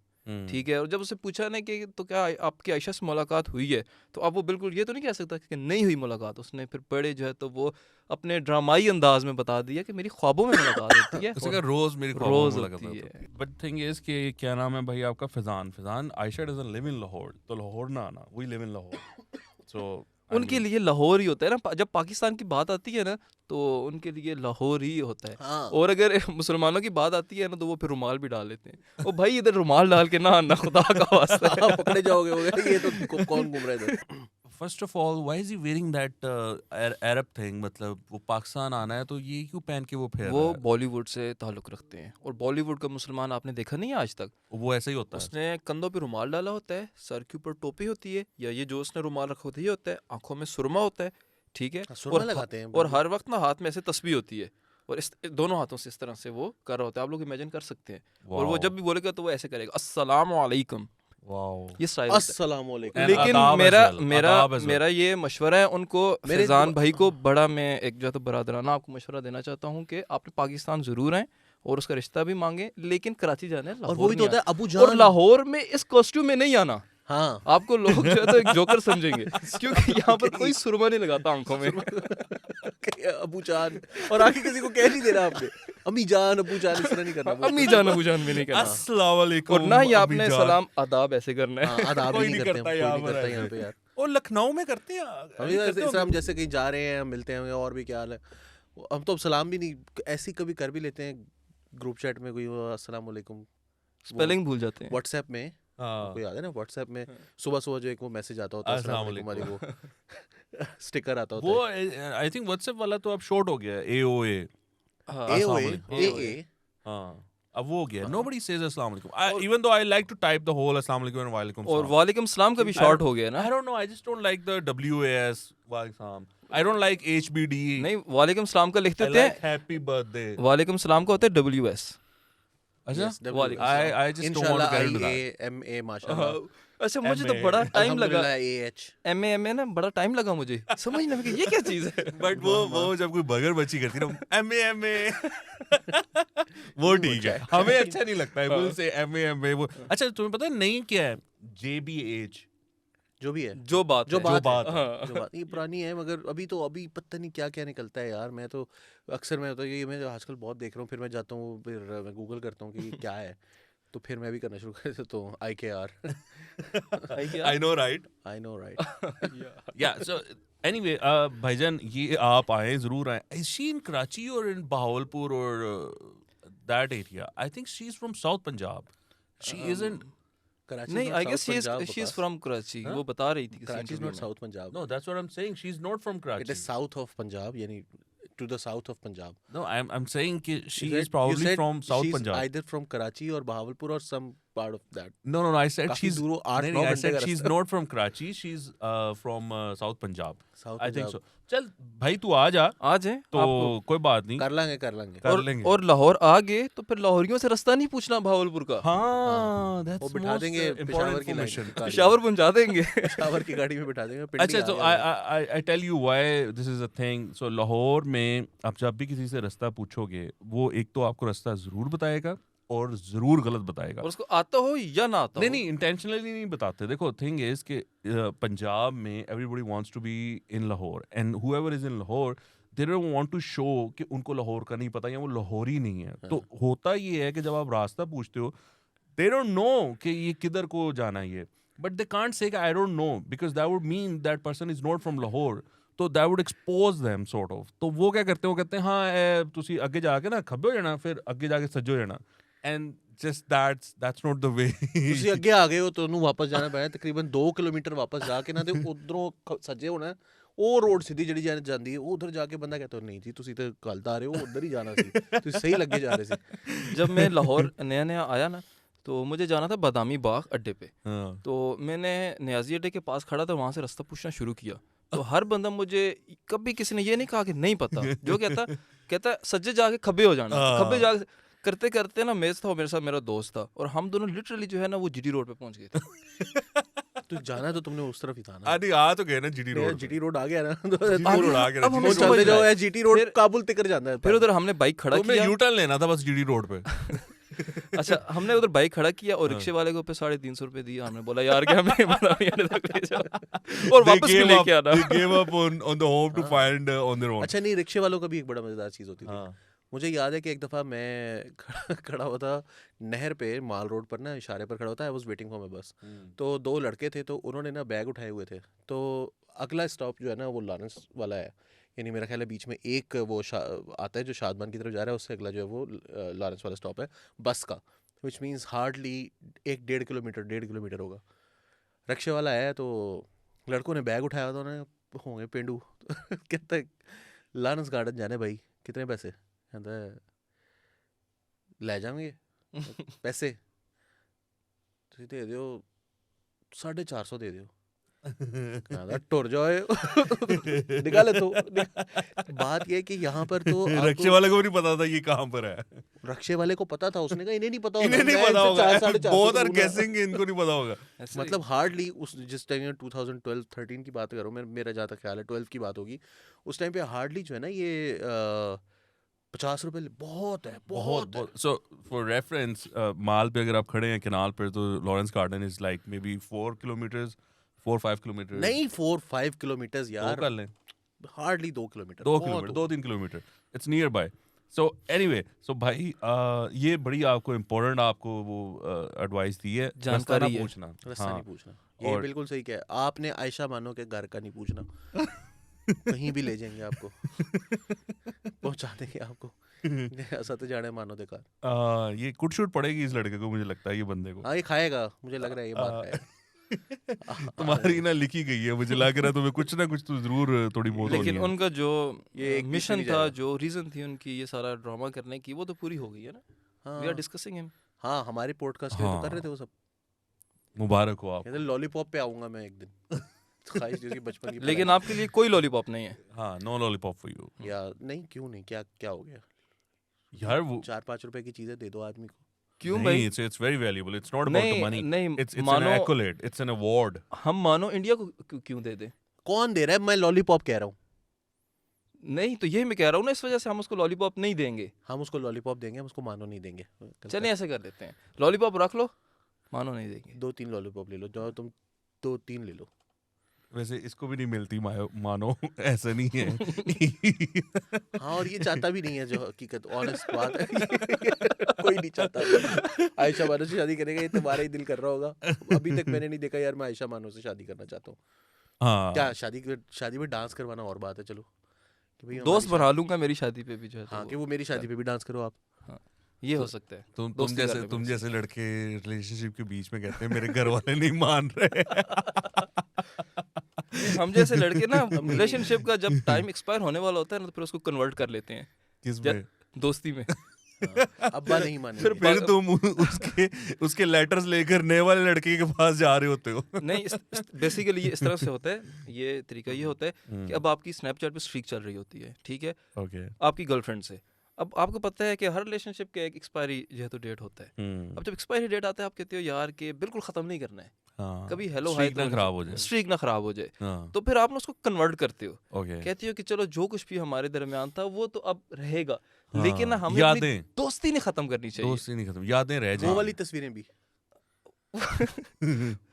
ठीक है। और जब उससे पूछा ना कि तो क्या आपकी आयशा से मुलाकात हुई है, तो अब वो बिल्कुल ये तो नहीं कह सकता कि नहीं हुई मुलाकात। उसने फिर बड़े जो है तो वो अपने ड्रामाई अंदाज में बता दिया कि मेरी ख्वाबों में मुलाकात होती है। उसका रोज मेरी रोज ख्वाबों में होती मुलाकात है। बट थिंग इज कि क्या नाम है भाई आपका? Faizan Ayesha doesn't live in Lahore, तो लाहौर ना आना, वी लिव इन लाहौर। सो उनके लिए लाहौर ही होता है ना। जब पाकिस्तान की बात आती है ना, तो उनके लिए लाहौर ही होता है। हाँ। और अगर मुसलमानों की बात आती है ना, तो वो फिर रुमाल भी डाल लेते हैं। ओ भाई इधर रुमाल डाल के ना आना, खुदा का वास्ता है। आप पकड़े जाओगे हो गए, ये तो कौन घूम रहा है इधर? First of all why is he wearing that Arab thing? मतलब वो पाकिस्तान आना है तो ये क्यों पहन के वो फिर वो बॉलीवुड से ताल्लुक़ रखते हैं, और बॉलीवुड का मुसलमान आपने देखा नहीं है आज तक। वो ऐसा ही होता है। उसने कंधों पे रुमाल डाला होता है, सर के ऊपर टोपी होती है, या ये जो उसने रुमाल रखा होता है ये होता है, आंखों में सुरमा होता है, ठीक है। सुरमा लगाते हैं और हर वक्त ना हाथ में ऐसे तस्बीह होती है, और इस दोनों हाथों से इस तरह से वो कर रहा होता है। आप लोग इमेजिन कर सकते हैं। और वो जब भी बोलेगा तो वो ऐसे करेगा, अस्सलाम वालेकुम, वाओ। ये स्टाइल होता है। अस्सलाम वालेकुम। And लेकिन adab as मेरा well, मेरा adab as well. मेरा ये मशवरा है उनको, मेरे फैजान भाई को बड़ा मैं एक जो है तो बरादराना आपको मशवरा देना चाहता हूँ कि आप पाकिस्तान जरूर आएं और उसका रिश्ता भी मांगे, लेकिन कराची जाना है, और वो भी तो होता है अबू और जान। लाहौर में इस कॉस्ट्यूम में नहीं आना। हाँ, आपको लोग जो है तो एक जोकर समझेंगे, क्योंकि यहाँ पर कोई सुरमा नहीं लगाता आंखों में। अबू जान, और आगे किसी को कह नहीं देना आपने, अम्मी जान अबू जान इस तरह नहीं करना। अम्मी जान अबू जान में नहीं करना, अस्सलाम वालेकुम। और ना ही अभी आपने जान। सलाम आदाब ऐसे करना है। हाँ, आदाब कोई ही नहीं नहीं करते करता हम, कोई यहाँ नहीं पर करता ऐसे। यहाँ पे यार। और लखनऊ में करते हैं हम जैसे कहीं जा रहे हैं, हम मिलते हैं, और भी क्या हाल है, हम तो अब सलाम भी नहीं, ऐसी कभी कर भी लेते हैं ग्रुप चैट में, कोई अस्सलाम वालेकुम, स्पेलिंग भूल जाते हैं। व्हाट्सएप में आपको याद है ना, व्हाट्सएप में सुबह सुबह जो एक वो मैसेज आता होता है अस्सलाम वालेकुम वाली, वो स्टिकर आता होता है, वो आई थिंक व्हाट्सएप वाला तो अब शॉर्ट हो गया है, AOA AOA, हाँ अब वो हो गया, nobody says अस्सलाम वालेकुम, even though I like to type the whole अस्सलाम वालेकुम and वालेकुम और सलाम. वालेकुम सलाम का भी शॉर्ट हो गया ना। I don't know, I just don't like the WAS वालेकुम सलाम. I don't like HBD. नहीं, वालेकुम सलाम का लिखते I थे, like happy birthday. वालेकुम सलाम का होता है WS। अच्छा, वालेकुम I just don't want to get into that. IAMA माशाल्लाह, अच्छा, मुझे तो बड़ा टाइम लगा, अल्हम्दुलिल्लाह AH, MA ना बड़ा टाइम लगा मुझे समझने में कि ये क्या चीज़ है। बट वो जब कोई बगर बच्ची करती ना MA वो ठीक है, हमें अच्छा नहीं लगता है वो से MA वो. अच्छा तुम्हें पता है नहीं क्या है, JBH जो भी है, जो बात जो है। बात हाँ। जो बात ये पुरानी है, मगर अभी पता नहीं क्या क्या निकलता है यार। मैं तो अक्सर मैं ये मैं आजकल बहुत देख रहा हूँ, फिर मैं जाता हूँ, फिर मैं गूगल करता हूँ कि ये क्या है, तो फिर मैं भी करना शुरू कर देता हूँ IKR, I know right. Yeah, so anyway, भाईजान ये आप आए जरूर आए. Is she in Karachi or in Bahawalpur or that area? I think she's from South Punjab. She isn't. Karachi नहीं, I guess she is from Karachi, वो बता रही थी Karachi is not south Punjab, No, that's what I'm saying. She's not from Karachi. It is south of Punjab, यानी to the south of Punjab. No, I'm saying कि she You is said- probably you said from South she's Punjab. either from Karachi or Bahawalpur or some part of that. No, I said काफी she's. दूर 8-9 नहीं, I घंटे said का she's रास्ता. not from Karachi. She's from South Punjab. South I think Punjab. so. चल भाई तू आ जा, आज है तो कोई बात नहीं. कर लेंगे कर और, लेंगे. और लाहौर आ गए तो फिर लाहौरियों से रास्ता नहीं पूछना भावलपुर का, हाँ, वो that's बिठा most देंगे important पेशावर की information. लाइन, पेशावर पहुंचा देंगे। पेशावर की गाड़ी में बिठा देंगे. पिंडी अच्छा, आ तो गया. I tell you why this is a thing. So Lahore में आप जब भी किसी से रास्ता पूछोगे, वो एक तो आपको रास्ता जरूर बताएगा और जरूर गलत बताएगा. और उसको आता हो या ना आता हो। नहीं इंटेंशनली नहीं बताते. देखो थिंग इज कि पंजाब में everybody wants to be in Lahore, and whoever is in Lahore they don't want to show कि उनको लाहौर का नहीं पता या वो लाहौरी नहीं है. तो होता ये है कि जब आप रास्ता पूछते हो, दे डोंट नो कि ये किधर को जाना है, but they can't say I don't know, because that would mean that person is not from Lahore. तो that would expose them sort of. तो वो क्या करते हैं, वो कहते हैं हाँ तुसी अगे जाके ना खब्बे हो जाना, फिर अगे जाके सज्जो हो जाना. And just that's not the way. ਤੁਸੀਂ ਅੱਗੇ ਆ ਗਏ ਹੋ, ਤੁਹਾਨੂੰ ਵਾਪਸ ਜਾਣਾ ਪੈਣਾ ਤਕਰੀਬਨ 2 ਕਿਲੋਮੀਟਰ ਵਾਪਸ ਜਾ ਕੇ ਨਾ, ਤੇ ਉਧਰੋਂ ਸੱਜੇ ਹੋਣਾ, ਉਹ ਰੋਡ ਸਿੱਧੀ ਜਿਹੜੀ ਜਾਂਦੀ ਹੈ, ਉਹ ਉਧਰ ਜਾ ਕੇ ਬੰਦਾ कहता नहीं जी ਤੁਸੀਂ ਤਾਂ ਗਲਤ ਆ ਰਹੇ ਹੋ, ਉਧਰ ही जाना ਸੀ, ਤੁਸੀਂ सही लगे जा रहे थे. जब मैं लाहौर नया आया ना, तो मुझे जाना था बादामी बाग अड्डे पे. तो मैंने न्याजी अड्डे के पास खड़ा था, वहाँ से रास्ता पूछना शुरू किया. तो हर बंदा मुझे, कभी किसी ने ये नहीं कहा कि नहीं पता, जो कहता सज्जे जाके खब्बे हो जाना, खब्बे जाके करते करते ना, मेज था मेरे साथ मेरा दोस्त था, और हम दोनों लिटरली जो है ना वो जीडी रोड पे पहुंच गए थे. तो जाना तो तुमने उस तरफ ही था ना. अरे आ तो गए ना जीटी रोड. जीटी रोड आ गया ना, तो रोड आ गया. अब हमें वो समझ चलते जाओ, आया। जीटी रोड काबुल तक जाना है. फिर उधर हमने बाइक खड़ा तो मैं किया. यूटर्न लेना था बस जीटी रोड पे. अच्छा, हमने उधर बाइक खड़ा किया और रिक्शे वाले को पे 350 रुपए दिया. हमने बोला यार कि हमें बादामी अड्डे तक ले जाओ और वापस भी लेके आना. They gave up on the hope to find on their own. अच्छा नहीं, रिक्शे वालों का भी एक बड़ा मजेदार चीज़ होती थी. मुझे याद है कि एक दफ़ा मैं खड़ा हुआ था नहर पे, माल रोड पर ना, इशारे पर खड़ा होता है. I was waiting for my बस. तो 2 लड़के थे, तो उन्होंने ना बैग उठाए हुए थे. तो अगला स्टॉप जो है ना वो लॉरेंस वाला है, यानी मेरा ख्याल है बीच में एक वो आता है जो शादमान की तरफ जा रहा है, उससे अगला जो है वो लॉरेंस वाला स्टॉप है बस का, विच मीन्स हार्डली 1-1.5 किलोमीटर होगा. रिक्शे वाला आया, तो लड़कों ने बैग उठाया, तो उन्होंने होंगे पेंडू. कहता है लॉरेंस गार्डन जाने भाई, कितने पैसे? कहता है ले जाएंगे. पैसे तुम दे दो 450 दे दो. टुर जाओ. निकाले तो बात यह है कि यहाँ पर तो रिक्शे वाले को भी नहीं पता था ये कहाँ पर है. रिक्शे वाले को पता था, उसने कहा इन्हें नहीं पता इन्हें नहीं पता होगा. बहुत आर गेसिंग, इनको नहीं पता होगा. मतलब हार्डली उस जिस टाइम 2012-13 की बात करो, मेरा जहाँ तक ख्याल है 12 की बात होगी, उस टाइम पे हार्डली जो है ना ये 50 रुपए बहुत है, बहुत. So for reference, माल पे अगर आप खड़े हैं किनाल पर, तो Lawrence garden is like maybe 4-5 kilometre. नहीं 4-5 किलोमीटर यार, कर लें hardly 2 kilometre, 2-3 kilometre. It's nearby. So anyway, so भाई ये बड़ी आपको इम्पोर्टेंट आपको वो एडवाइस दी है, जानकारी पूछना. रास्ता नहीं पूछना. ये और बिल्कुल सही क्या है, आपने आयशा मानो के घर का नहीं पूछना, कहीं भी ले जाएंगे आपको, पहुंचा देंगे आपको, ऐसा तो जाने मानो दे घर। ये कुट शुट पड़ेगी इस लड़के को, मुझे लगता है ये बंदे को। हाँ ये खाएगा, मुझे लग रहा है ये बात खाएगा। तुम्हारी ना लिखी गई है, मुझे लग रहा है तुम्हें कुछ ना कुछ तो जरूर थोड़ी बहुत होनी लेकिन है। उनका जो ये एक भी मिशन नहीं था, जाएगा। जो रीजन थी उनकी ये सारा ड्रामा करने की, वो तो पूरी हो गई है ना। We are discussing him. हाँ हमारे पॉडकास्ट में तो कर रहे थे वो सब, मुबारक हो आप। कहते लॉलीपॉप पे आऊंगा मैं एक दिन, ख्वाहिश थी उसकी बचपन की। लेकिन आपके लिए कोई लॉलीपॉप नहीं है। हाँ, नो लॉलीपॉप फॉर यू। या नहीं, क्यों नहीं, क्या क्या हो गया यार वो 4-5 रुपए की चीजें दे दो आदमी को। क्यों नहीं, भाई? it's very valuable. It's not about the नहीं money. नहीं, It's an मानो accolade. It's an award. हम मानो इंडिया को क्यों दे दे? कौन दे रहा है, मैं लॉलीपॉप कह रहा हूँ। नहीं तो यही मैं कह रहा हूँ ना, इस वजह से हम उसको लॉलीपॉप नहीं देंगे। हम उसको लॉलीपॉप देंगे, हम उसको मानो नहीं देंगे। चलिए ऐसे कर लेते हैं, लॉलीपॉप रख लो, मानो नहीं देंगे। 2-3 लॉलीपॉप ले लो, जो तुम 2-3 ले लो। वैसे इसको भी नहीं मिलती मानो, ऐसा नहीं है। हाँ और ये चाहता भी नहीं है, जो हकीकत ऑनेस्ट बात है। कोई नहीं चाहता आयशा मानो से शादी करेगा, ये तुम्हारा ही दिल कर रहा होगा। अभी तक मैंने नहीं देखा यार मैं आयशा मानो से शादी करना चाहता हूँ। हाँ, क्या शादी में डांस करवाना और बात है, चलो कि भाई दोस्त हमारी बना लूंगा मेरी शादी पे भी जो है शादी- तो हाँ वो- कि वो मेरी शादी पे भी डांस करो आप। ये हो सकता है। तुम दोस्ती जैसे करने तुम को जैसे लड़के रिलेशनशिप के बीच में कहते हैं मेरे घर वाले नहीं मान रहे। हम जैसे लड़के ना रिलेशनशिप का जब टाइम एक्सपायर होने वाला होता है ना, तो फिर उसको कन्वर्ट कर लेते हैं किसमें? दोस्ती में। अब्बा नहीं मानेंगे। फिर तुम उसके लेटर्स लेकर नए वाले लड़के के पास जा रहे होते हो। नहीं, बेसिकली ये इस तरह से होता है, ये तरीका ये होता है कि अब आपकी स्नैपचैट पे स्ट्रीक चल रही होती है, ठीक है, ओके। आपकी गर्लफ्रेंड से। अब आपको पता है कि हर रिलेशनशिप के एक एक्सपायरी जो है तो डेट होता है। अब जब एक्सपायरी डेट आता है, आप कहते हो यार कि बिल्कुल खत्म नहीं करना है, हाँ, कभी हेलो हाय streak ना खराब हो जाए। स्ट्रीक ना खराब हो जाए, हाँ, तो फिर आप ना उसको कन्वर्ट करते हो, ओके। कहते हो कि चलो जो कुछ भी हमारे दरमियान था वो तो अब रहेगा, हाँ, लेकिन ना हमें अपनी यादें, दोस्ती नहीं खत्म करनी चाहिए। दोस्ती नहीं खत्म, यादें रह वो जाएं। वाली तस्वीरें भी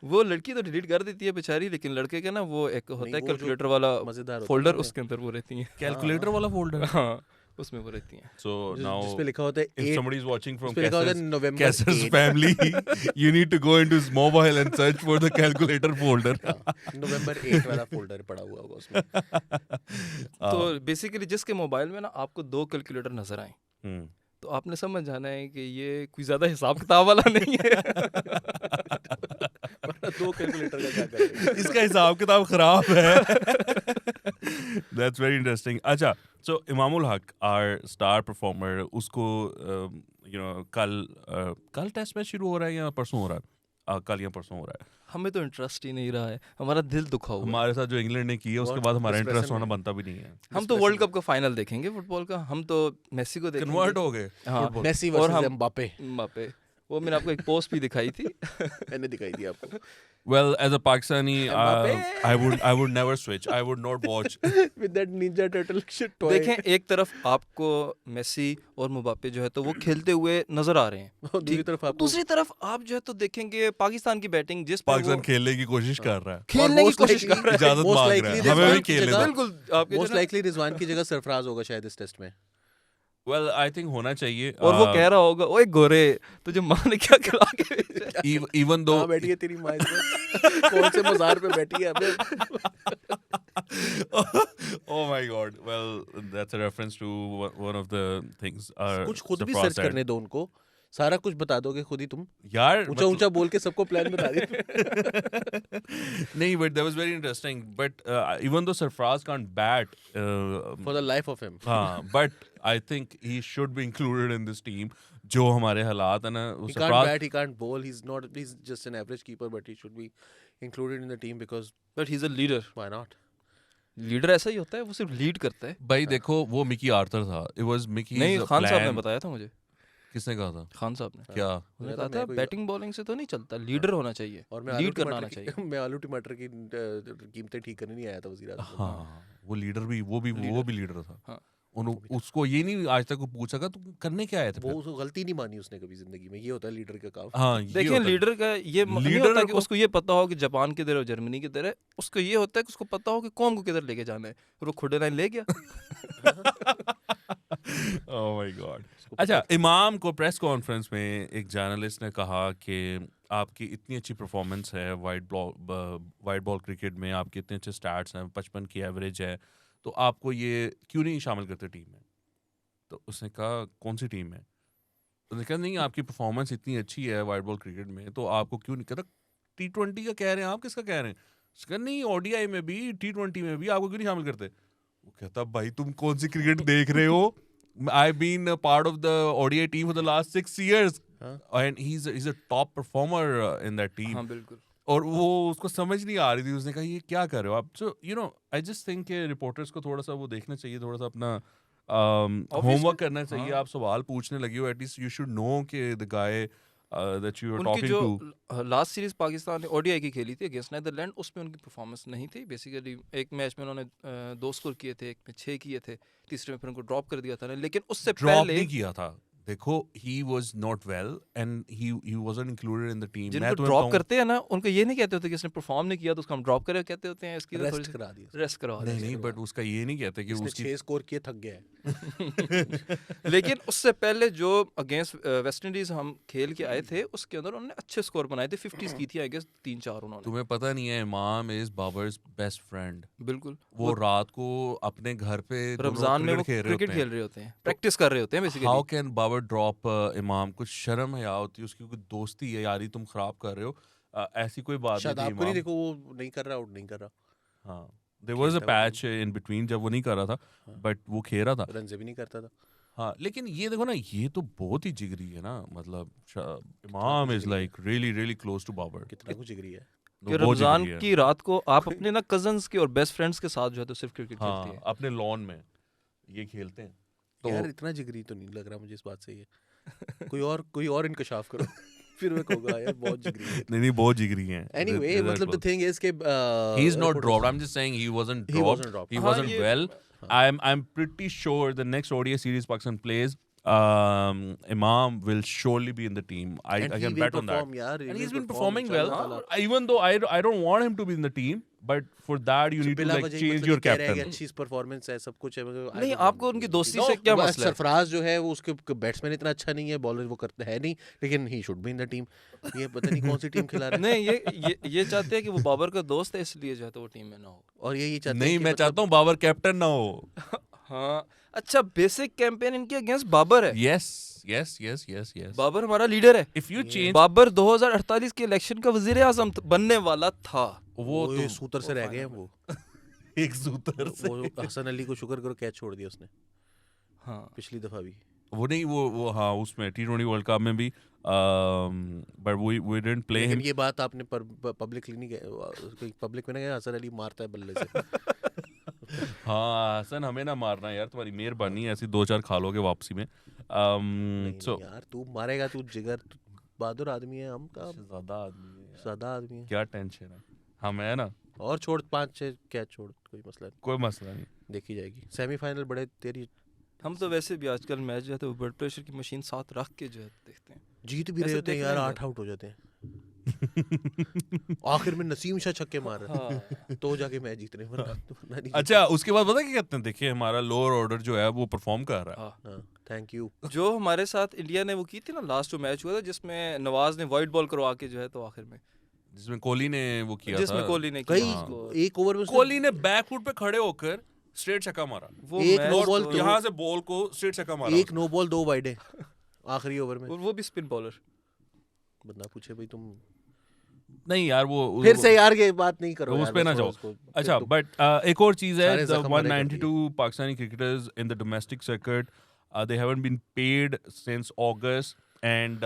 वो लड़की तो डिलीट कर देती है बेचारी, लेकिन लड़के का ना वो एक होता नहीं, है वो जो कैलकुलेटर वाला मजेदार होता फोल्डर, है उसके अंदर वो रहती हैं। कैलकुलेटर वाला फोल्डर। हाँ, उसमें वो रहती हैं। So now जिसपे लिखा होता है if 8 somebody is watching from उसपे लिखा होता है Kesar's November family, you need to go into his mobile and search for the calculator folder. नवंबर 8 वाला फोल्डर पड़ा हुआ होगा उसमें। तो बेसिकली जिसके मोबाइल में ना आपको 2 कैलकुलेटर नजर आए, हम्म। तो आपने समझ जाना है कि ये कोई ज्यादा हिसाब किताब वाला नहीं है। वरना 2 कैलकुलेटर का क्या करेंगे? इसका हिसाब किताब खराब है। That's very interesting. अच्छा, so Imamul Haq, our star performer, उसको कल टेस्ट मैच शुरू हो रहा है या परसों हो रहा है? कल या परसों हो रहा है। हमें तो इंटरेस्ट ही नहीं रहा है, हमारा दिल दुखा हुआ है। हमारे साथ जो इंग्लैंड ने किया उसके बहुत बाद हमारा डिस्प्रेशन इंटरेस्ट होना है। बनता भी नहीं है। हम तो वर्ल्ड कप का फाइनल देखेंगे फुटबॉल का, हम तो मेसी को देखेंगे। कन्वर्ट हो गए। हाँ, मेसी और वर्सेस हम एम्बापे एम्बापे, वो मैंने आपको एक पोस्ट भी दिखाई थी। मैंने दिखाई दी आपको। Well, as a Pakistani, Mbappe! I would never switch. I would not watch. With that Ninja turtle shit toy. देखें, एक तरफ आपको मेसी और मुबाप्पे जो है तो वो खेलते हुए नजर आ रहे हैं, दूसरी तरफ आपको दूसरी तरफ आप जो है तो देखेंगे पाकिस्तान की बैटिंग, जिस पे पाकिस्तान वो खेलने की कोशिश कर रहा है। खेलने की most कोशिश likely- कर रहा है। इजाजत most मांग likely रहा है, रिजवान हमें भी की खेलने जगह- दो। बिल्कुल आपके मोस्ट जो है ना- लाइकली रिजवान की जगह सरफराज होगा शायद इस टेस्ट में। Well, I think होना चाहिए। और वो कह रहा होगा, ओए गोरे तुझे माँ ने क्या खिला के भेजा है?" even though कहाँ बैठी है तेरी माँ इसमें? कौन से मज़ार पे बैठी है अबे? oh my god, well, that's a reference to one of the things कुछ खुद भी Sarfraz सर्च said. करने दो उनको, सारा कुछ बता दोगे खुद ही तुम। यार ऊंचा ऊंचा बोल के सबको प्लान बता दिया। नहीं, but that was very interesting, but even though Sarfraz can't bat, For the life of him. हाँ, but I think he should be included in this team. जो हमारे हालात है ना, वो He can't Sarfraz bat, he can't bowl, he's just an average keeper, but he should be included in the team because But he's a leader. why not? Leader ऐसा ही होता है, वो सिर्फ लीड करता है। भाई देखो, वो मिकी आर्थर था। It was Mickey's नहीं, खान साहब ने plan. बताया था मुझे, किसने कहा था? खान साहब ने क्या? उन्होंने तो कहा मैं था कोई- बैटिंग बॉलिंग से तो नहीं चलता, लीडर होना चाहिए, और मैं लीड करना आना चाहिए। मैं आलू टमाटर की कीमतें ठीक करने नहीं आया था वज़ीर आज़म। हाँ, वो लीडर भी, वो भी लीडर था। हाँ। उसको ये नहीं आज तक को पूछा था तुम करने क्या आए थे वो फिर? उसको गलती नहीं मानी उसने कभी जिंदगी में, ये होता है लीडर का काम। हाँ, ये देखिए, होता है। लीडर का ये नहीं लीडर होता कि को- उसको ये पता हो कि जापान किधर है और जर्मनी किधर है, उसको ये होता है कि उसको पता हो कि कौम को किधर लेके जाना है, और वो खुद लाइन ले गया। Oh my God. अच्छा, इमाम को प्रेस कॉन्फ्रेंस में एक जर्नलिस्ट ने कहा कि आपकी इतनी अच्छी परफॉर्मेंस है वाइट बॉल क्रिकेट में, आपके इतने अच्छे स्टैट्स हैं, 55 की एवरेज है, तो आपको ये क्यों नहीं शामिल करते टीम में? तो उसने कहा कौन सी टीम है? उसने कहा नहीं, आपकी परफॉर्मेंस इतनी अच्छी है वाइट बॉल क्रिकेट में, तो आपको क्यों नहीं? कहता T20 का कह रहे हैं आप, किसका कह रहे हैं? उसका नहीं, ODI में भी, T20 में भी आपको क्यों नहीं शामिल करते? वो कहता भाई तुम कौन सी क्रिकेट देख रहे हो? I've been a part of the ODI team for the last 6 years and he's a top performer in that team. हाँ बिल्कुल। और वो उसको समझ नहीं आ रही थी, उसने कहा ये क्या कर रहे हो आप? सो आई जस्ट थिंक कि रिपोर्टर्स को थोड़ा सा वो देखना चाहिए, थोड़ा सा अपना होमवर्क करना चाहिए। हाँ। आप सवाल पूछने लगे हो, एटलीस्ट यू शुड नो कि the guy that you are उनकी टॉकिंग जो टू। लास्ट सीरीज पाकिस्तान ने ODI की खेली थी अगेंस्ट नीदरलैंड, उसमें उनकी परफॉर्मेंस नहीं थी। बेसिकली एक मैच में उन्होंने 2 स्कोर किए थे, एक में 6 किए थे, तीसरे में फिर उनको ड्रॉप कर दिया था। लेकिन उससे ड्रॉप पहले नहीं किया था, देखो he was not well and he wasn't included in the team. जिनको ड्रॉप करते हैं ना, उनको ये नहीं कहते होते कि इसने परफॉर्म नहीं किया तो उसको हम ड्रॉप करें, कहते होते हैं इसकी रेस्ट करा दिया, रेस्ट करवा नहीं दें। नहीं, बट उसका ये नहीं कहते कि उसने उसकी 6 स्कोर किए, थक गया है। लेकिन उससे पहले जो अगेंस्ट वेस्ट इंडीज हम खेल के आए थे, उसके अंदर उन्होंने अच्छे स्कोर बनाए थे, 50s की थी आई गेस 3-4 उन्होंने। तुम्हें पता नहीं है, इमाम इज बाबर्स बेस्ट फ्रेंड। बिल्कुल। वो रात को अपने घर पे रमजान में वो क्रिकेट खेल रहे होते हैं, प्रैक्टिस कर रहे होते हैं basically. How can Babar drop Imam? कुछ शर्म हया होती है, उसकी कोई दोस्ती है यारी, तुम खराब कर रहे हो। ऐसी कोई बात शायद नहीं थी। आपको नहीं, इमाम, देखो वो नहीं कर रहा, आउट नहीं कर रहा, हाँ, देयर वाज अ खेलता हुआ पैच इन बिटवीन जब वो नहीं कर रहा था, हाँ। बट वो खेल रहा था। रन से भी नहीं करता था। हाँ, लेकिन ये देखो ना, ये तो बहुत ही जिगरी है ना, मतलब Imam is like really really close to Babar. कितना कुछ जिगरी है कि रमजान की रात को आप अपने ना कजन्स के और बेस्ट फ्रेंड्स के साथ जो है तो सिर्फ क्रिकेट खेलते हाँ, हैं। अपने लॉन में ये खेलते हैं। तो यार इतना जिगरी तो नहीं लग रहा मुझे इस बात से। ये कोई और इंकशाफ करो फिर मैं कहूँगा यार बहुत जिगरी है। नहीं, बहुत जिगरी हैं। Anyway, मतलब the thing is कि he's not dropped. I'm just saying he wasn't He dropped. wasn't dropped. He हाँ, wasn't ये- well. I'm pretty sure the next ODI series Pakistan plays, Imam will surely be in the team. I and he can will bet on that. perform, yaar, he And will he's been perform, performing well. inshallah ताला। Even though I don't want him to be in the team, but for that you need to बिला like वजह ही change मतलब your ये कह रहा है कि captain. अच्छी परफॉर्मेंस है, सब कुछ है, मगर I नहीं, don't आपको want उनकी him. दोस्ती No, से क्या बस मसला है? सरफराज जो है वो उसके बैट्समैन इतना अच्छा नहीं है, बॉलर वो करता है नहीं, लेकिन he should be in the team. ये पता नहीं कौन सी टीम खिला रहा है। नहीं, ये चाहते हैं कि वो बाबर का दोस्त है, इसलिए जो है तो वो टीम में ना हो। और ये चाहते नहीं, हैं कि मैं चाहता हूँ बाबर कैप्टन ना हो। हाँ, अच्छा, बेसिक कैंपेन इनके अगेंस्ट बाबर है। Yes. बाबर हमारा लीडर है। If you change, बाबर 2048 के इलेक्शन का वजीर आजम बनने वाला था। वो ये तो सूतर से रह गए हैं वो। एक सूत्र से वो हसन अली को शुक्र करो कैच छोड़ दिया उसने हाँ, पिछली दफा भी। वो नहीं, वो हाँ, उसमें T20 वर्ल्ड कप में भी, but we didn't play लेकिन him. ये बात आपने पब्लिकली नहीं कही, पब्लिक में ना कहा हसन अली मारता है बल्ले से। हाँ, हसन हमें ना मारना यार, तुम्हारी मेहरबानी है, ऐसी 2-4 खा लोगे वापसी में। नहीं, So यार तू मारेगा, तू जिगर, तू बहादुर आदमी है, हम का ज्यादा आदमी है, सादा आदमी है। क्या टेंशन है, हम है ना, और छोड़ 5-6 कैच छोड़, कोई मसला नहीं, कोई मसला नहीं। देखी जाएगी। सेमीफाइनल बड़े तेरी हम तो वैसे भी आजकल मैच जो है तो ब्लड प्रेशर की मशीन साथ रख के जो है देखते हैं। जीत भी रहे ऐसे होते हैं देख यार, लेंगे। 8 आउट हो जाते हैं। आखिर में नसीम शाह छक्के मार रहा हाँ, है तो जाके मैच जीत रहे हैं, वरना नहीं। अच्छा, उसके बाद पता क्या कहते हैं, देखिए हमारा लोअर ऑर्डर जो है वो परफॉर्म कर रहा है। हाँ। हाँ, थैंक यू। जो हमारे साथ इंडिया ने वो की थी ना, लास्ट जो मैच हुआ था जिसमें नवाज ने वाइट बॉल करवा के जो है तो आखिर में, जिसमें कोहली ने वो किया जिसमें था, कोहली ने कई किया उसको। एक ओवर में उसने कोहली ने बैकफुट पे खड़े होकर स्ट्रेट छक्का मारा, वो एक मैच नो तो- बॉल यहाँ से बॉल को स्ट्रेट छक्का मारा। एक नो बॉल 2 वाइड है आखिरी ओवर में। वो भी स्पिन बॉलर। बंदा पूछे भाई तुम नहीं यार, वो फिर से यार ये बात नहीं करो उस यार, पे बस ना थोड़ा जाओ। उसको- अच्छा, तो- बट एक और चीज है, सारे the जख्म भरे कर 192 Pakistani cricketers in the domestic circuit, they haven't been paid since August, and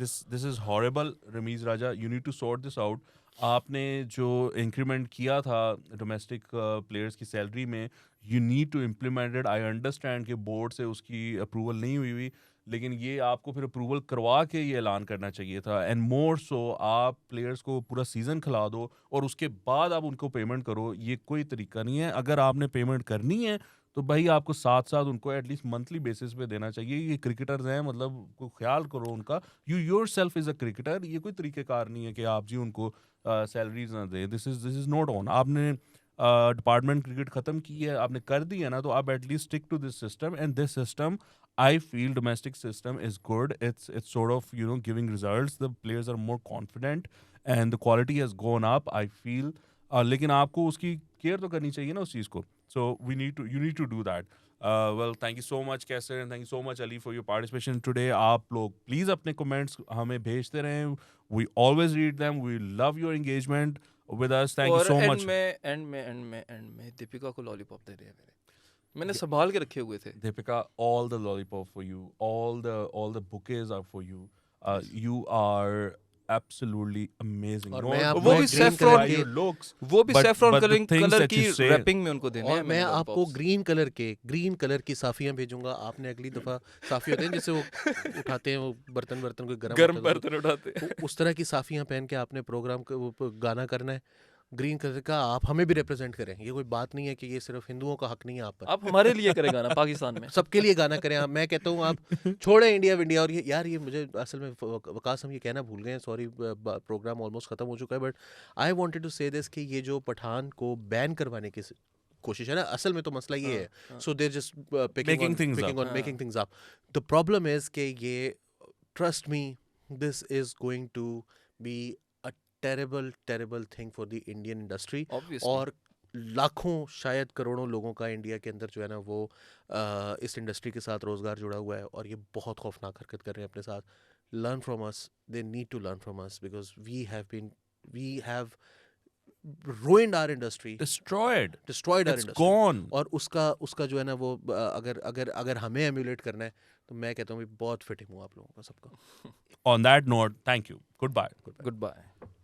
this is horrible. Ramiz Raja, you need to sort this out. आपने जो इंक्रीमेंट किया था डोमेस्टिक प्लेयर्स की सैलरी में, you need to implement it. I understand कि बोर्ड से उसकी अप्रूवल नहीं हुई, लेकिन ये आपको फिर अप्रूवल करवा के ये ऐलान करना चाहिए था। एंड मोर सो, आप प्लेयर्स को पूरा सीज़न खिला दो और उसके बाद आप उनको पेमेंट करो। ये कोई तरीका नहीं है। अगर आपने पेमेंट करनी है तो भाई आपको साथ साथ उनको एटलीस्ट मंथली बेसिस पे देना चाहिए। ये क्रिकेटर्स हैं, मतलब को ख्याल करो उनका। You your self is a cricketer. ये कोई तरीक़ेकार नहीं है कि आप जी उनको सैलरीज ना दें। This is not on. आपने डिपार्टमेंट क्रिकेट खत्म की है, आपने कर दी है ना, तो आप at least stick to this system, and this system I feel domestic system is good. It's sort of, you know, giving results. The players are more confident and the quality has gone up, I feel. लेकिन आपको उसकी केयर तो करनी चाहिए ना उस चीज़ को. So you need to do that. Well, thank you so much, Kaisar, and thank you so much, Ali, for your participation today. आप लोग please अपने comments हमें भेजते रहें. We always read them. We love your engagement with us. Thank you और so एंड much. में दीपिका को लॉलीपॉप दे रहे हैं मैंने संभाल के रखे हुए थे. Deepika, all the lollipop for you. All the bouquets are for you. You are absolutely amazing. और No, मैं आपको वो भी green saffron color by के your looks. वो भी but saffron the colour things colour that की you say- रैपिंग में उनको देने और हैं मैं मैंने आपको lollipops. ग्रीन कलर की साफियां भेजूंगा. आपने अगली दफा साफी होते हैं जिससे वो उठाते हैं, वो बर्तन कोई गर्म होता है तो बर्तन उठाते हैं. उस तरह की साफियां पहन के आपने प्रोग्राम को गाना करना है ग्रीन कलर का. आप हमें भी रिप्रेजेंट करें. ये कोई बात नहीं है कि ये सिर्फ हिंदुओं का हक नहीं है आप पर. आप हमारे लिए करें गाना पाकिस्तान में. सबके लिए गाना करें. मैं कहता हूँ आप छोड़ें इंडिया. और ये यार, ये मुझे असल में वकास हम ये कहना भूल गए हैं. सॉरी, प्रोग्राम ऑलमोस्ट खत्म हो चुका है, बट आई वांटेड टू से दिस कि ये जो पठान को बैन करवाने की कोशिश है ना, असल में तो मसला ये है. So there just Making things up. Making things up. The problem is कि ये, trust me, this is going to be a terrible thing for the Indian industry. Obviously. और लाखों शायद करोड़ों लोगों का इंडिया के अंदर जो है ना वो इस इंडस्ट्री के साथ रोजगार जुड़ा हुआ है, और ये बहुत खौफनाक हरकत कर रहे हैं अपने साथ. Learn from us. They need to learn from us because we have ruined our industry, Destroyed. destroyed our It's industry. gone. और उसका जो है ना वो अगर हमें एम्यूलेट करना है तो मैं कहता हूँ बहुत फिटिंग हूँ आप लोगों का सबका. On that note, thank you. Goodbye. Goodbye.